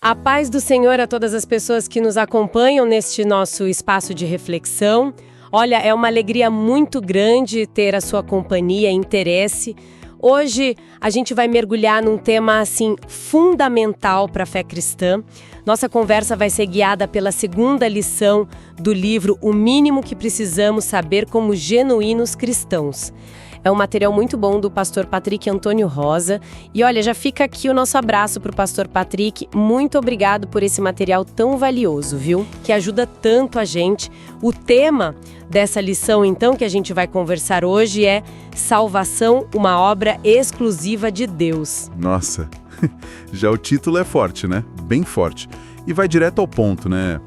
A paz do Senhor a todas as pessoas que nos acompanham neste nosso espaço de reflexão. Olha, é uma alegria muito grande ter a sua companhia e interesse. Hoje a gente vai mergulhar num tema assim fundamental para a fé cristã. Nossa conversa vai ser guiada pela segunda lição do livro O Mínimo que Precisamos Saber como Genuínos Cristãos. É um material muito bom do pastor Patrick Antônio Rosa. E olha, já fica aqui o nosso abraço para o pastor Patrick. Muito obrigado por esse material tão valioso, viu? Que ajuda tanto a gente. O tema dessa lição, então, que a gente vai conversar hoje é Salvação, uma obra exclusiva de Deus. Nossa, já o título é forte, né? Bem forte. E vai direto ao ponto, né?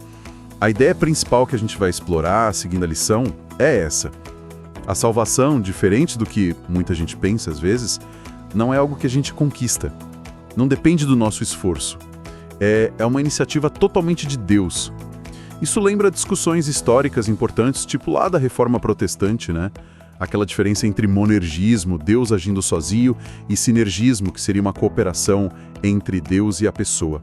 A ideia principal que a gente vai explorar, seguindo a lição, é essa. A salvação, diferente do que muita gente pensa às vezes, não é algo que a gente conquista. Não depende do nosso esforço. É uma iniciativa totalmente de Deus. Isso lembra discussões históricas importantes, tipo lá da Reforma Protestante, né? Aquela diferença entre monergismo, Deus agindo sozinho, e sinergismo, que seria uma cooperação entre Deus e a pessoa.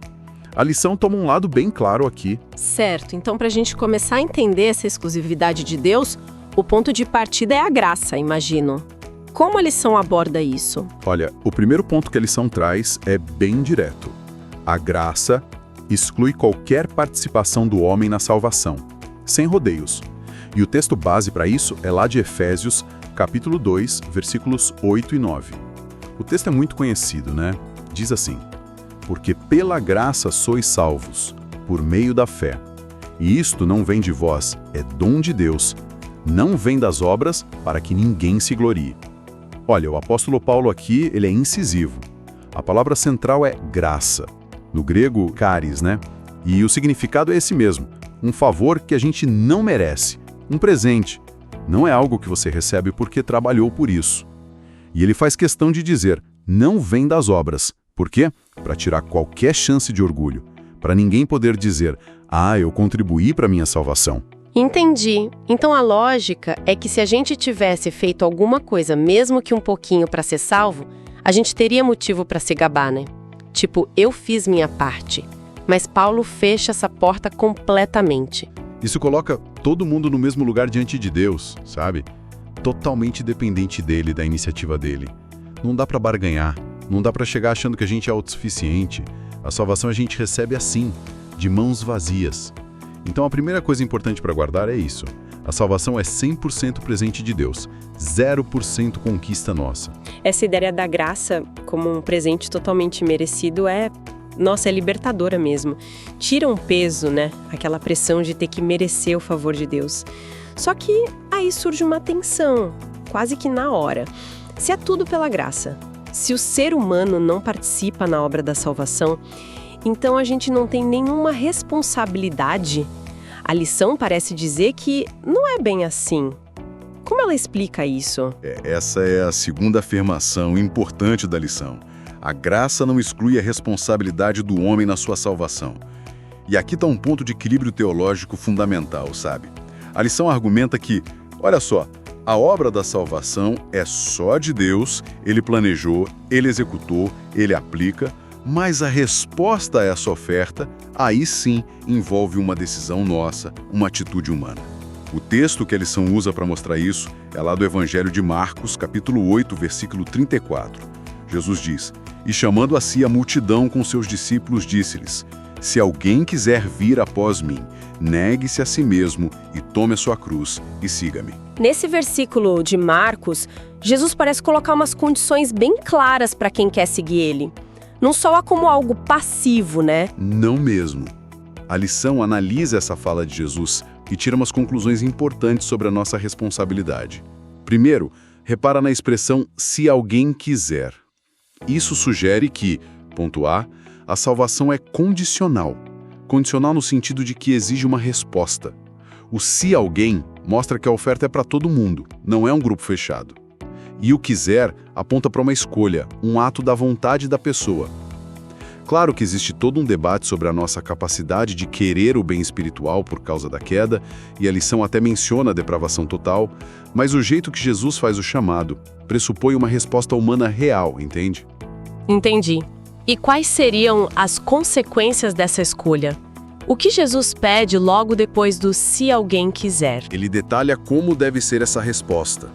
A lição toma um lado bem claro aqui. Certo, então para a gente começar a entender essa exclusividade de Deus, o ponto de partida é a graça, imagino. Como a lição aborda isso? Olha, o primeiro ponto que a lição traz é bem direto. A graça exclui qualquer participação do homem na salvação, sem rodeios. E o texto base para isso é lá de Efésios, capítulo 2, versículos 8 e 9. O texto é muito conhecido, né? Diz assim: porque pela graça sois salvos, por meio da fé. E isto não vem de vós, é dom de Deus, não vem das obras para que ninguém se glorie. Olha, o apóstolo Paulo aqui, ele é incisivo. A palavra central é graça. No grego, charis, né? E o significado é esse mesmo. Um favor que a gente não merece. Um presente. Não é algo que você recebe porque trabalhou por isso. E ele faz questão de dizer, não vem das obras. Por quê? Para tirar qualquer chance de orgulho. Para ninguém poder dizer, eu contribuí para a minha salvação. Entendi. Então a lógica é que se a gente tivesse feito alguma coisa, mesmo que um pouquinho para ser salvo, a gente teria motivo para se gabar, né? Tipo, eu fiz minha parte. Mas Paulo fecha essa porta completamente. Isso coloca todo mundo no mesmo lugar diante de Deus, sabe? Totalmente dependente dele, da iniciativa dele. Não dá para barganhar, não dá para chegar achando que a gente é autossuficiente. A salvação a gente recebe assim, de mãos vazias. Então a primeira coisa importante para guardar é isso. A salvação é 100% presente de Deus, 0% conquista nossa. Essa ideia da graça como um presente totalmente merecido é libertadora mesmo. Tira um peso, né? Aquela pressão de ter que merecer o favor de Deus. Só que aí surge uma tensão, quase que na hora. Se é tudo pela graça, se o ser humano não participa na obra da salvação, então a gente não tem nenhuma responsabilidade. A lição parece dizer que não é bem assim. Como ela explica isso? Essa é a segunda afirmação importante da lição. A graça não exclui a responsabilidade do homem na sua salvação. E aqui está um ponto de equilíbrio teológico fundamental, sabe? A lição argumenta que, olha só, a obra da salvação é só de Deus, ele planejou, ele executou, ele aplica, mas a resposta a essa oferta, aí sim, envolve uma decisão nossa, uma atitude humana. O texto que a lição usa para mostrar isso é lá do Evangelho de Marcos, capítulo 8, versículo 34. Jesus diz, e chamando a si a multidão com seus discípulos, disse-lhes, se alguém quiser vir após mim, negue-se a si mesmo e tome a sua cruz e siga-me. Nesse versículo de Marcos, Jesus parece colocar umas condições bem claras para quem quer seguir ele. Não soa como algo passivo, né? Não mesmo. A lição analisa essa fala de Jesus e tira umas conclusões importantes sobre a nossa responsabilidade. Primeiro, repara na expressão se alguém quiser. Isso sugere que, ponto A, a salvação é condicional. Condicional no sentido de que exige uma resposta. O se alguém mostra que a oferta é para todo mundo, não é um grupo fechado. E o quiser aponta para uma escolha, um ato da vontade da pessoa. Claro que existe todo um debate sobre a nossa capacidade de querer o bem espiritual por causa da queda, e a lição até menciona a depravação total, mas o jeito que Jesus faz o chamado pressupõe uma resposta humana real, entende? Entendi. E quais seriam as consequências dessa escolha? O que Jesus pede logo depois do "se alguém quiser"? Ele detalha como deve ser essa resposta.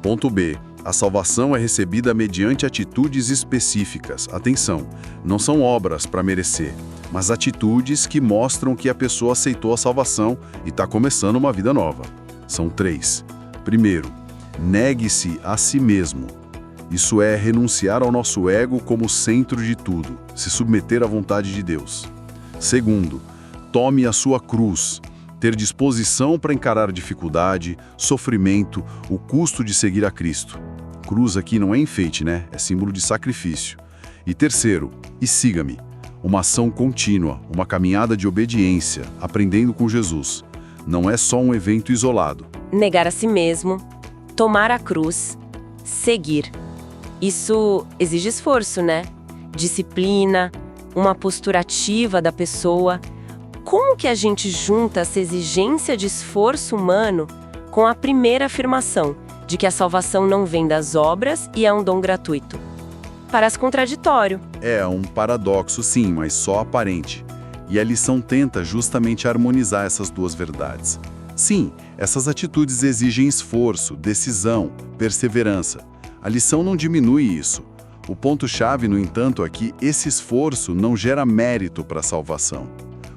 Ponto B. A salvação é recebida mediante atitudes específicas. Atenção, não são obras para merecer, mas atitudes que mostram que a pessoa aceitou a salvação e está começando uma vida nova. São 3. Primeiro, negue-se a si mesmo. Isso é renunciar ao nosso ego como centro de tudo, se submeter à vontade de Deus. Segundo, tome a sua cruz, ter disposição para encarar dificuldade, sofrimento, o custo de seguir a Cristo. Cruz aqui não é enfeite, né? É símbolo de sacrifício. E terceiro, e siga-me. Uma ação contínua, uma caminhada de obediência, aprendendo com Jesus. Não é só um evento isolado. Negar a si mesmo, tomar a cruz, seguir. Isso exige esforço, né? Disciplina, uma postura ativa da pessoa. Como que a gente junta essa exigência de esforço humano com a primeira afirmação de que a salvação não vem das obras e é um dom gratuito? Parece contraditório. É um paradoxo, sim, mas só aparente. E a lição tenta justamente harmonizar essas duas verdades. Sim, essas atitudes exigem esforço, decisão, perseverança. A lição não diminui isso. O ponto-chave, no entanto, é que esse esforço não gera mérito para a salvação.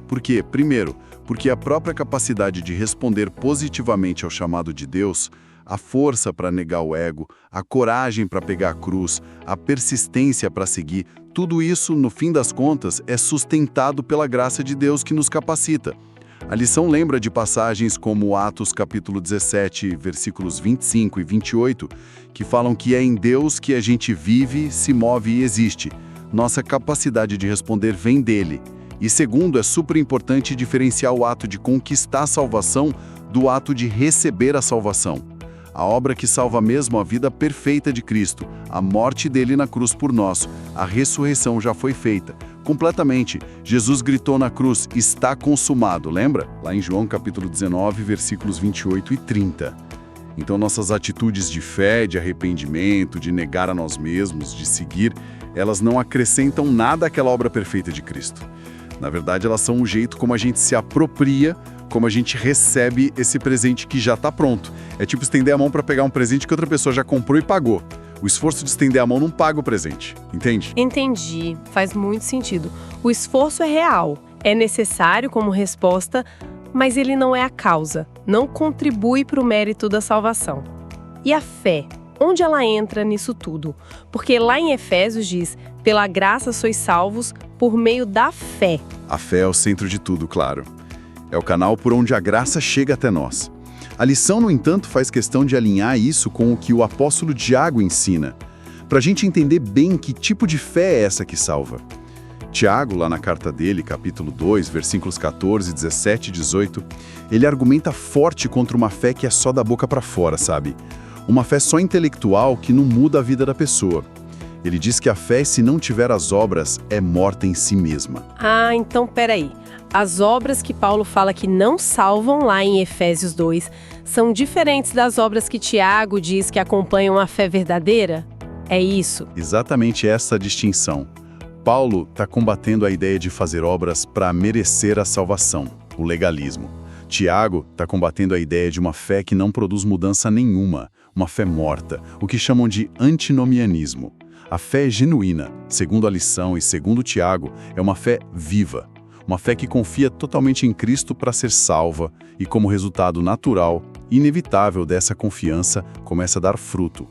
Por quê? Primeiro, porque a própria capacidade de responder positivamente ao chamado de Deus, a força para negar o ego, a coragem para pegar a cruz, a persistência para seguir, tudo isso, no fim das contas, é sustentado pela graça de Deus que nos capacita. A lição lembra de passagens como Atos capítulo 17, versículos 25 e 28, que falam que é em Deus que a gente vive, se move e existe. Nossa capacidade de responder vem dele. E segundo, é super importante diferenciar o ato de conquistar a salvação do ato de receber a salvação. A obra que salva mesmo a vida perfeita de Cristo, a morte dele na cruz por nós, a ressurreição já foi feita. Completamente, Jesus gritou na cruz, está consumado, lembra? Lá em João capítulo 19, versículos 28 e 30. Então nossas atitudes de fé, de arrependimento, de negar a nós mesmos, de seguir, elas não acrescentam nada àquela obra perfeita de Cristo. Na verdade, elas são o jeito como a gente se apropria, como a gente recebe esse presente que já está pronto. É tipo estender a mão para pegar um presente que outra pessoa já comprou e pagou. O esforço de estender a mão não paga o presente, entende? Entendi, faz muito sentido. O esforço é real, é necessário como resposta, mas ele não é a causa, não contribui para o mérito da salvação. E a fé? Onde ela entra nisso tudo? Porque lá em Efésios diz, pela graça sois salvos por meio da fé. A fé é o centro de tudo, claro. É o canal por onde a graça chega até nós. A lição, no entanto, faz questão de alinhar isso com o que o apóstolo Tiago ensina, para a gente entender bem que tipo de fé é essa que salva. Tiago, lá na carta dele, capítulo 2, versículos 14, 17 e 18, ele argumenta forte contra uma fé que é só da boca para fora, sabe? Uma fé só intelectual que não muda a vida da pessoa. Ele diz que a fé, se não tiver as obras, é morta em si mesma. Ah, então peraí. As obras que Paulo fala que não salvam lá em Efésios 2 são diferentes das obras que Tiago diz que acompanham a fé verdadeira? É isso? Exatamente essa a distinção. Paulo está combatendo a ideia de fazer obras para merecer a salvação, o legalismo. Tiago está combatendo a ideia de uma fé que não produz mudança nenhuma, uma fé morta, o que chamam de antinomianismo. A fé genuína, segundo a lição e segundo Tiago, é uma fé viva. Uma fé que confia totalmente em Cristo para ser salva e, como resultado natural, inevitável dessa confiança, começa a dar fruto.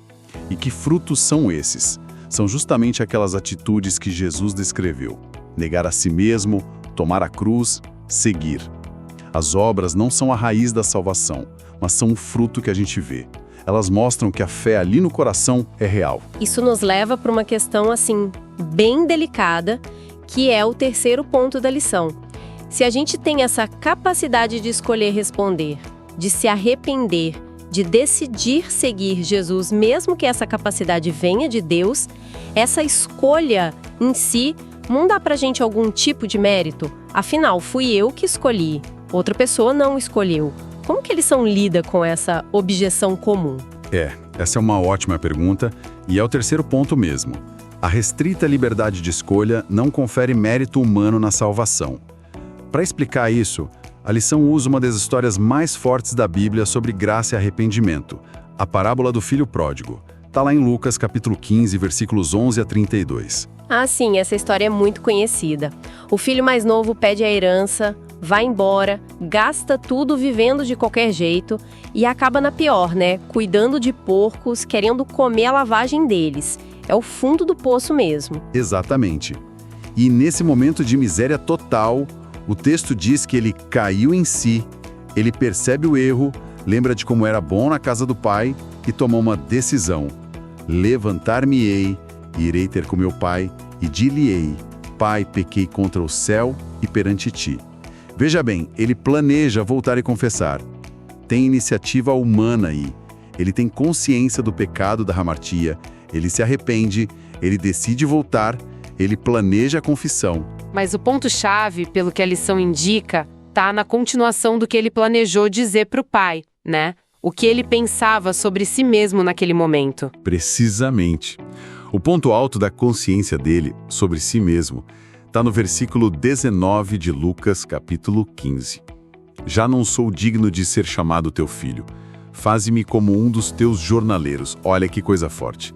E que frutos são esses? São justamente aquelas atitudes que Jesus descreveu. Negar a si mesmo, tomar a cruz, seguir. As obras não são a raiz da salvação, mas são o fruto que a gente vê. Elas mostram que a fé ali no coração é real. Isso nos leva para uma questão, assim, bem delicada, que é o terceiro ponto da lição. Se a gente tem essa capacidade de escolher responder, de se arrepender, de decidir seguir Jesus, mesmo que essa capacidade venha de Deus, essa escolha em si não dá pra gente algum tipo de mérito? Afinal, fui eu que escolhi, outra pessoa não escolheu. Como que a lição lida com essa objeção comum? Essa é uma ótima pergunta e é o terceiro ponto mesmo. A restrita liberdade de escolha não confere mérito humano na salvação. Para explicar isso, a lição usa uma das histórias mais fortes da Bíblia sobre graça e arrependimento, a parábola do filho pródigo. Está lá em Lucas, capítulo 15, versículos 11 a 32. Ah, sim, essa história é muito conhecida. O filho mais novo pede a herança, vai embora, gasta tudo vivendo de qualquer jeito e acaba na pior, né? Cuidando de porcos, querendo comer a lavagem deles. É o fundo do poço mesmo. Exatamente. E nesse momento de miséria total, o texto diz que ele caiu em si, ele percebe o erro, lembra de como era bom na casa do pai e tomou uma decisão. Levantar-me-ei, irei ter com meu pai e dir-lhe-ei: Pai, pequei contra o céu e perante ti. Veja bem, ele planeja voltar e confessar. Tem iniciativa humana aí. Ele tem consciência do pecado da hamartia, ele se arrepende, ele decide voltar, ele planeja a confissão. Mas o ponto-chave, pelo que a lição indica, tá na continuação do que ele planejou dizer para o pai, né? O que ele pensava sobre si mesmo naquele momento. Precisamente. O ponto alto da consciência dele sobre si mesmo está no versículo 19 de Lucas, capítulo 15. Já não sou digno de ser chamado teu filho. Faze-me como um dos teus jornaleiros. Olha que coisa forte.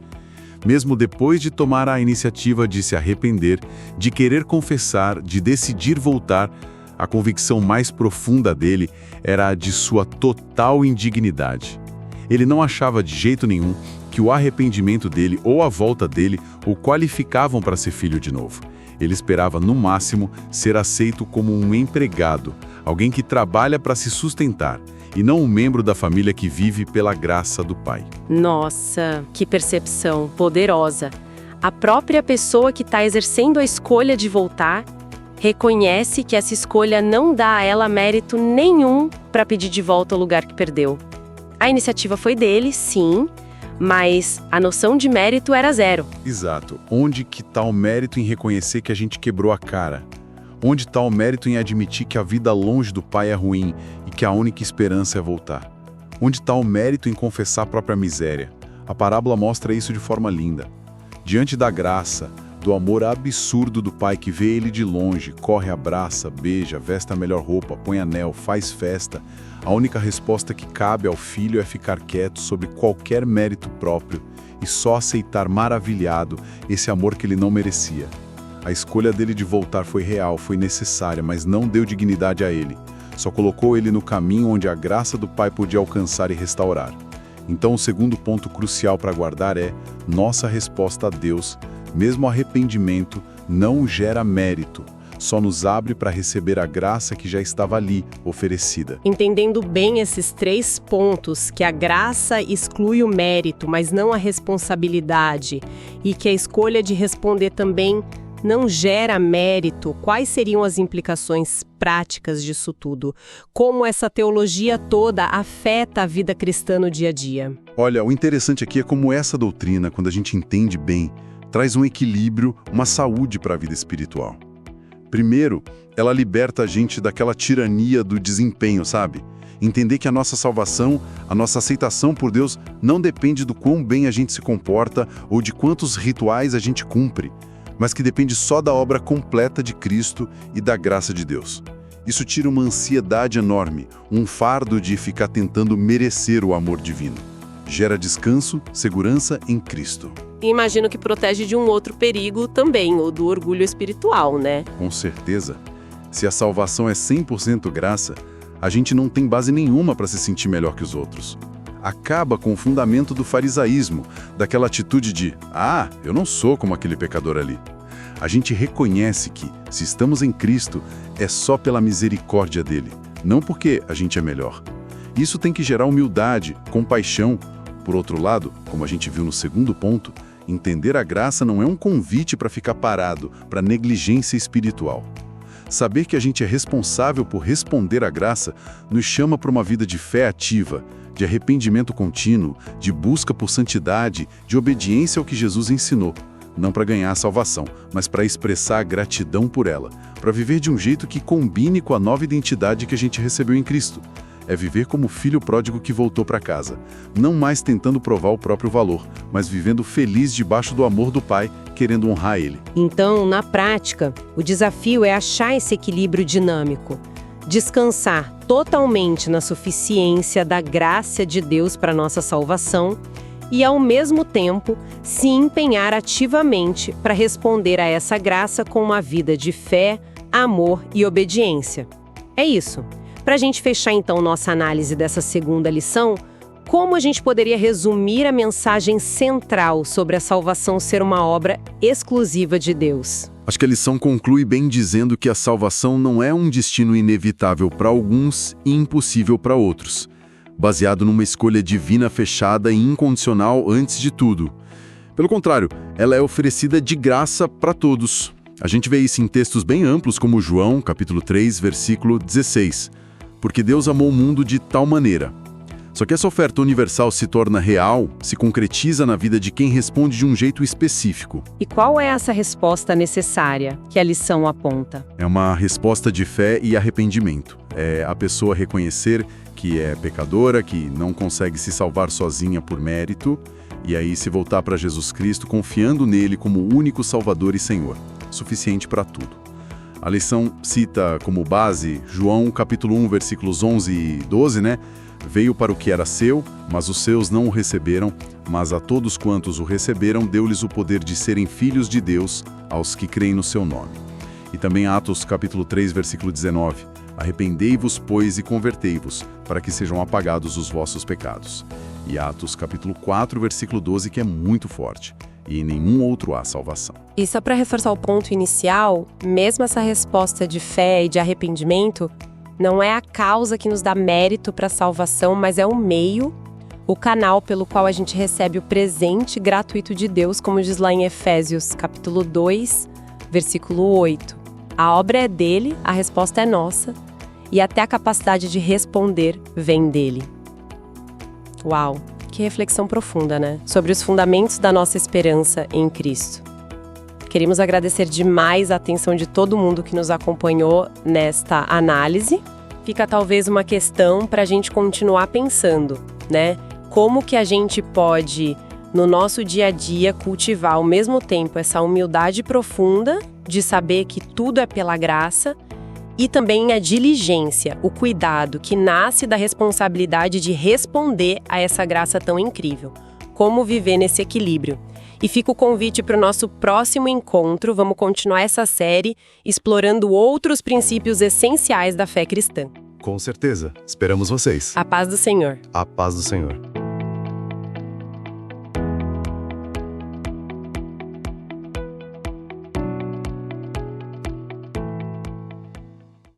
Mesmo depois de tomar a iniciativa de se arrepender, de querer confessar, de decidir voltar, a convicção mais profunda dele era a de sua total indignidade. Ele não achava de jeito nenhum que o arrependimento dele ou a volta dele o qualificavam para ser filho de novo. Ele esperava, no máximo, ser aceito como um empregado, alguém que trabalha para se sustentar, e não um membro da família que vive pela graça do Pai. Nossa, que percepção poderosa. A própria pessoa que está exercendo a escolha de voltar reconhece que essa escolha não dá a ela mérito nenhum para pedir de volta o lugar que perdeu. A iniciativa foi dele, sim, mas a noção de mérito era zero. Exato. Onde que está o mérito em reconhecer que a gente quebrou a cara? Onde está o mérito em admitir que a vida longe do Pai é ruim e que a única esperança é voltar? Onde está o mérito em confessar a própria miséria? A parábola mostra isso de forma linda. Diante da graça, do amor absurdo do Pai que vê ele de longe, corre, abraça, beija, veste a melhor roupa, põe anel, faz festa, a única resposta que cabe ao filho é ficar quieto sobre qualquer mérito próprio e só aceitar maravilhado esse amor que ele não merecia. A escolha dele de voltar foi real, foi necessária, mas não deu dignidade a ele. Só colocou ele no caminho onde a graça do Pai podia alcançar e restaurar. Então o segundo ponto crucial para guardar é: nossa resposta a Deus, mesmo arrependimento, não gera mérito, só nos abre para receber a graça que já estava ali, oferecida. Entendendo bem esses 3 pontos, que a graça exclui o mérito, mas não a responsabilidade, e que a escolha de responder também não gera mérito, quais seriam as implicações práticas disso tudo? Como essa teologia toda afeta a vida cristã no dia a dia? Olha, o interessante aqui é como essa doutrina, quando a gente entende bem, traz um equilíbrio, uma saúde para a vida espiritual. Primeiro, ela liberta a gente daquela tirania do desempenho, sabe? Entender que a nossa salvação, a nossa aceitação por Deus, não depende do quão bem a gente se comporta ou de quantos rituais a gente cumpre, mas que depende só da obra completa de Cristo e da graça de Deus. Isso tira uma ansiedade enorme, um fardo de ficar tentando merecer o amor divino. Gera descanso, segurança em Cristo. E imagino que protege de um outro perigo também, o do orgulho espiritual, né? Com certeza. Se a salvação é 100% graça, a gente não tem base nenhuma para se sentir melhor que os outros. Acaba com o fundamento do farisaísmo, daquela atitude de: eu não sou como aquele pecador ali. A gente reconhece que, se estamos em Cristo, é só pela misericórdia dele, não porque a gente é melhor. Isso tem que gerar humildade, compaixão. Por outro lado, como a gente viu no segundo ponto, entender a graça não é um convite para ficar parado, para negligência espiritual. Saber que a gente é responsável por responder à graça nos chama para uma vida de fé ativa, de arrependimento contínuo, de busca por santidade, de obediência ao que Jesus ensinou. Não para ganhar a salvação, mas para expressar a gratidão por ela, para viver de um jeito que combine com a nova identidade que a gente recebeu em Cristo. é viver como o filho pródigo que voltou para casa, não mais tentando provar o próprio valor, mas vivendo feliz debaixo do amor do Pai, querendo honrar Ele. Então, na prática, o desafio é achar esse equilíbrio dinâmico. Descansar totalmente na suficiência da graça de Deus para nossa salvação e, ao mesmo tempo, se empenhar ativamente para responder a essa graça com uma vida de fé, amor e obediência. É isso. Para a gente fechar, então, nossa análise dessa segunda lição, como a gente poderia resumir a mensagem central sobre a salvação ser uma obra exclusiva de Deus? Acho que a lição conclui bem dizendo que a salvação não é um destino inevitável para alguns e impossível para outros, baseado numa escolha divina fechada e incondicional antes de tudo. Pelo contrário, ela é oferecida de graça para todos. A gente vê isso em textos bem amplos como João, capítulo 3, versículo 16. Porque Deus amou o mundo de tal maneira. Só que essa oferta universal se torna real, se concretiza na vida de quem responde de um jeito específico. E qual é essa resposta necessária que a lição aponta? É uma resposta de fé e arrependimento. É a pessoa reconhecer que é pecadora, que não consegue se salvar sozinha por mérito, e aí se voltar para Jesus Cristo confiando nele como o único Salvador e Senhor, suficiente para tudo. A lição cita como base João capítulo 1, versículos 11 e 12, né? Veio para o que era seu, mas os seus não o receberam, mas a todos quantos o receberam, deu-lhes o poder de serem filhos de Deus, aos que creem no seu nome. E também Atos capítulo 3, versículo 19. Arrependei-vos, pois, e convertei-vos, para que sejam apagados os vossos pecados. E Atos capítulo 4, versículo 12, que é muito forte. E em nenhum outro há salvação. E só para reforçar o ponto inicial, mesmo essa resposta de fé e de arrependimento não é a causa que nos dá mérito para a salvação, mas é o meio, o canal pelo qual a gente recebe o presente gratuito de Deus, como diz lá em Efésios capítulo 2, versículo 8. A obra é dele, a resposta é nossa, e até a capacidade de responder vem dele. Uau! Que reflexão profunda, né? Sobre os fundamentos da nossa esperança em Cristo. Queremos agradecer demais a atenção de todo mundo que nos acompanhou nesta análise. Fica talvez uma questão para a gente continuar pensando, né? Como que a gente pode, no nosso dia a dia, cultivar ao mesmo tempo essa humildade profunda de saber que tudo é pela graça e também a diligência, o cuidado que nasce da responsabilidade de responder a essa graça tão incrível. Como viver nesse equilíbrio? E fica o convite para o nosso próximo encontro. Vamos continuar essa série explorando outros princípios essenciais da fé cristã. Com certeza. Esperamos vocês. A paz do Senhor. A paz do Senhor.